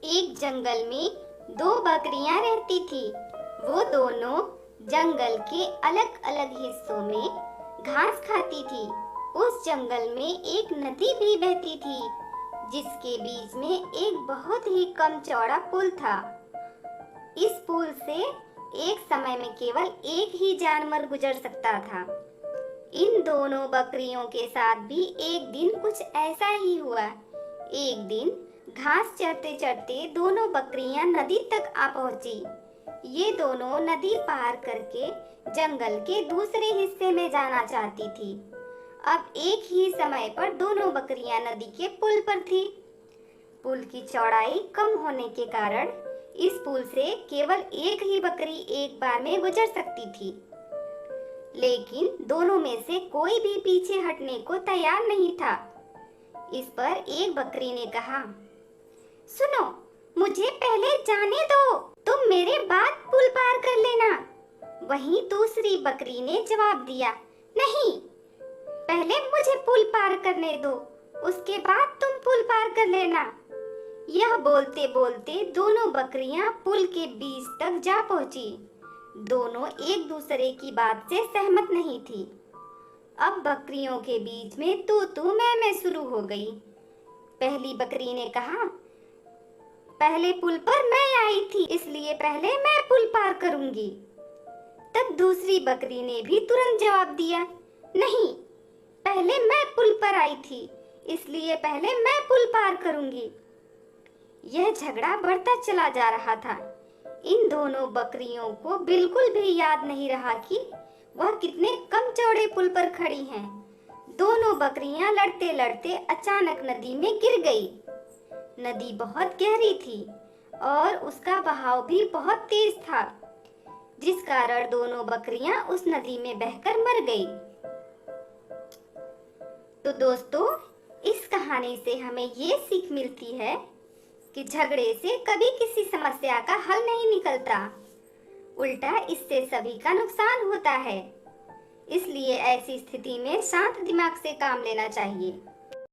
एक जंगल में दो बकरियां रहती थी। वो दोनों जंगल के अलग अलग हिस्सों में घास खाती थी। उस जंगल में एक नदी भी बहती थी, जिसके बीच में एक बहुत ही कम चौड़ा पुल था। इस पुल से एक समय में केवल एक ही जानवर गुजर सकता था। इन दोनों बकरियों के साथ भी एक दिन कुछ ऐसा ही हुआ। एक दिन घास चरते चरते दोनों बकरियां नदी तक आ पहुंची। ये दोनों नदी पार करके जंगल के दूसरे हिस्से में जाना चाहती थी। अब एक ही समय पर दोनों बकरियां नदी के पुल पर थी। पुल की चौड़ाई कम होने के कारण इस पुल से केवल एक ही बकरी एक बार में गुजर सकती थी। लेकिन दोनों में से कोई भी पीछे हटने को तैयार नहीं था। इस पर एक बकरी ने कहा, सुनो, मुझे पहले जाने दो, तुम मेरे बाद पुल पार कर लेना। वहीं दूसरी बकरी ने जवाब दिया, नहीं, पहले मुझे पुल पार करने दो, उसके बाद तुम पुल पार कर लेना। यह बोलते बोलते दोनों बकरियां पुल के बीच तक जा पहुंची। दोनों एक दूसरे की बात से सहमत नहीं थी। अब बकरियों के बीच में तू मैं शुरू हो गई। पहली बकरी ने कहा, पहले पुल पर मैं आई थी, इसलिए पहले मैं पुल पार करूंगी। तब दूसरी बकरी ने भी तुरंत जवाब दिया, नहीं, पहले मैं पुल पर आई थी, इसलिए पहले मैं पुल पार करूंगी। यह झगड़ा बढ़ता चला जा रहा था। इन दोनों बकरियों को बिल्कुल भी याद नहीं रहा कि वह कितने कम चौड़े पुल पर खड़ी हैं। दोनों बकरियां लड़ते लड़ते अचानक नदी में गिर गई। नदी बहुत गहरी थी और उसका बहाव भी बहुत तेज था, जिस कारण दोनों बकरियां उस नदी में बहकर मर गई। तो दोस्तों, इस कहानी से हमें ये सीख मिलती है कि झगड़े से कभी किसी समस्या का हल नहीं निकलता, उल्टा इससे सभी का नुकसान होता है। इसलिए ऐसी स्थिति में शांत दिमाग से काम लेना चाहिए।